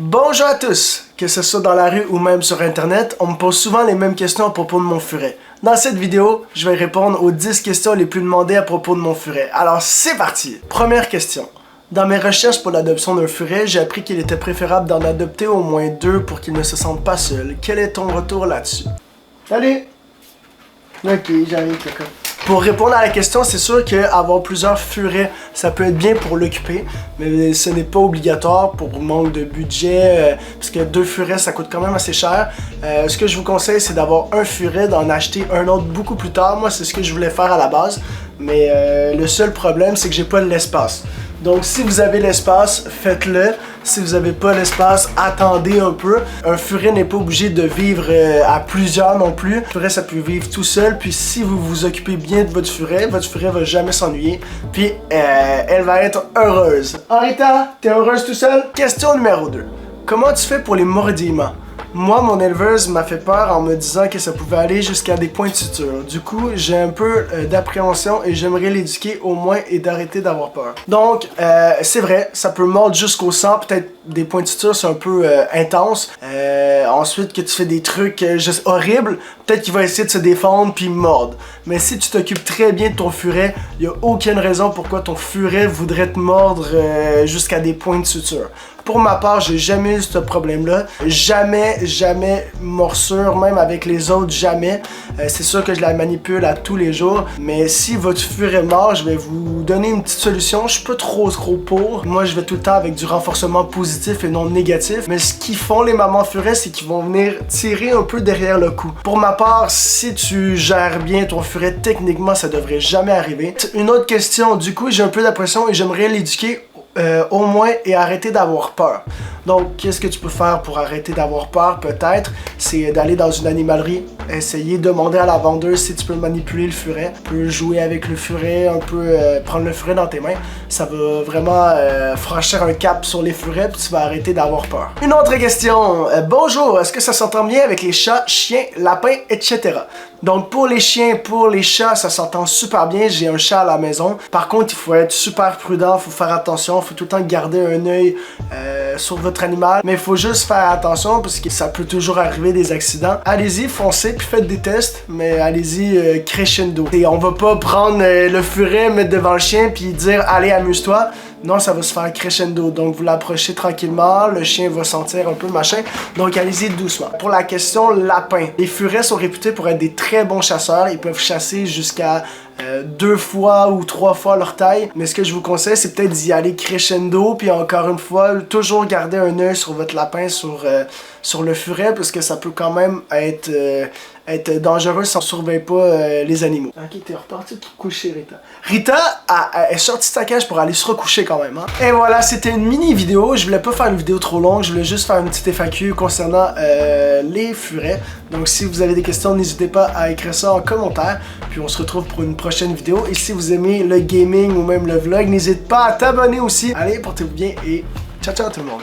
Bonjour à tous! Que ce soit dans la rue ou même sur internet, on me pose souvent les mêmes questions à propos de mon furet. Dans cette vidéo, je vais répondre aux 10 questions les plus demandées à propos de mon furet. Alors c'est parti! Première question. Dans mes recherches pour l'adoption d'un furet, j'ai appris qu'il était préférable d'en adopter au moins 2 pour qu'ils ne se sentent pas seuls. Quel est ton retour là-dessus? Salut! Ok, j'arrive, Coco. Pour répondre à la question, c'est sûr qu'avoir plusieurs furets, ça peut être bien pour l'occuper, mais ce n'est pas obligatoire pour manque de budget, parce que 2 furets, ça coûte quand même assez cher. Ce que je vous conseille, c'est d'avoir un furet, d'en acheter un autre beaucoup plus tard. Moi, c'est ce que je voulais faire à la base, mais le seul problème, c'est que j'ai pas de l'espace. Donc, si vous avez l'espace, faites-le. Si vous n'avez pas l'espace, attendez un peu. Un furet n'est pas obligé de vivre à plusieurs non plus. Un furet, ça peut vivre tout seul. Puis si vous vous occupez bien de votre furet va jamais s'ennuyer. Puis elle va être heureuse. Rita, t'es heureuse tout seul? Question numéro 2. Comment tu fais pour les mordillements? Moi, mon éleveuse m'a fait peur en me disant que ça pouvait aller jusqu'à des points de suture. Du coup, j'ai un peu d'appréhension et j'aimerais l'éduquer au moins et d'arrêter d'avoir peur. Donc, c'est vrai, ça peut mordre jusqu'au sang. Peut-être des points de suture, c'est un peu intense. Ensuite, que tu fais des trucs juste horribles, peut-être qu'il va essayer de se défendre puis mordre. Mais si tu t'occupes très bien de ton furet, il n'y a aucune raison pourquoi ton furet voudrait te mordre jusqu'à des points de suture. Pour ma part, j'ai jamais eu ce problème-là. Jamais morsure, même avec les autres, jamais. C'est sûr que je la manipule à tous les jours. Mais si votre furet mord, je vais vous donner une petite solution. Je suis pas trop pour. Moi, je vais tout le temps avec du renforcement positif et non négatif. Mais ce qu'ils font les mamans furets, c'est qu'ils vont venir tirer un peu derrière le cou. Pour ma part, si tu gères bien ton furet, techniquement, ça devrait jamais arriver. Une autre question. Du coup, j'ai un peu d'impression et j'aimerais l'éduquer au moins et arrêter d'avoir peur. Donc, qu'est-ce que tu peux faire pour arrêter d'avoir peur? Peut-être, c'est d'aller dans une animalerie, essayer de demander à la vendeuse si tu peux manipuler le furet. Tu peux jouer avec le furet, un peu prendre le furet dans tes mains. Ça va vraiment franchir un cap sur les furets puis tu vas arrêter d'avoir peur. Une autre question. Bonjour, est-ce que ça s'entend bien avec les chats, chiens, lapins, etc.? Donc pour les chiens, pour les chats, ça s'entend super bien. J'ai un chat à la maison. Par contre, il faut être super prudent, il faut faire attention, il faut tout le temps garder un œil sur votre animal. Mais il faut juste faire attention parce que ça peut toujours arriver des accidents. Allez-y, foncez puis faites des tests, mais allez-y crescendo. Et on va pas prendre le furet, mettre devant le chien puis dire allez amuse-toi. Non, ça va se faire crescendo. Donc, vous l'approchez tranquillement, le chien va sentir un peu machin. Donc, allez-y doucement. Pour la question lapin, les furets sont réputés pour être des très bons chasseurs. Ils peuvent chasser jusqu'à 2 fois ou 3 fois leur taille. Mais ce que je vous conseille, c'est peut-être d'y aller crescendo. Puis encore une fois, toujours garder un œil sur votre lapin, sur le furet, parce que ça peut quand même être dangereux si on ne surveille pas les animaux. Ok, t'es reparti pour coucher, Rita. Rita est sortie de sa cage pour aller se recoucher quand même. Hein? Et voilà, c'était une mini vidéo. Je voulais pas faire une vidéo trop longue. Je voulais juste faire une petite FAQ concernant les furets. Donc si vous avez des questions, n'hésitez pas à écrire ça en commentaire. Puis on se retrouve pour une prochaine vidéo. Et si vous aimez le gaming ou même le vlog, n'hésitez pas à t'abonner aussi. Allez, portez-vous bien et ciao ciao tout le monde.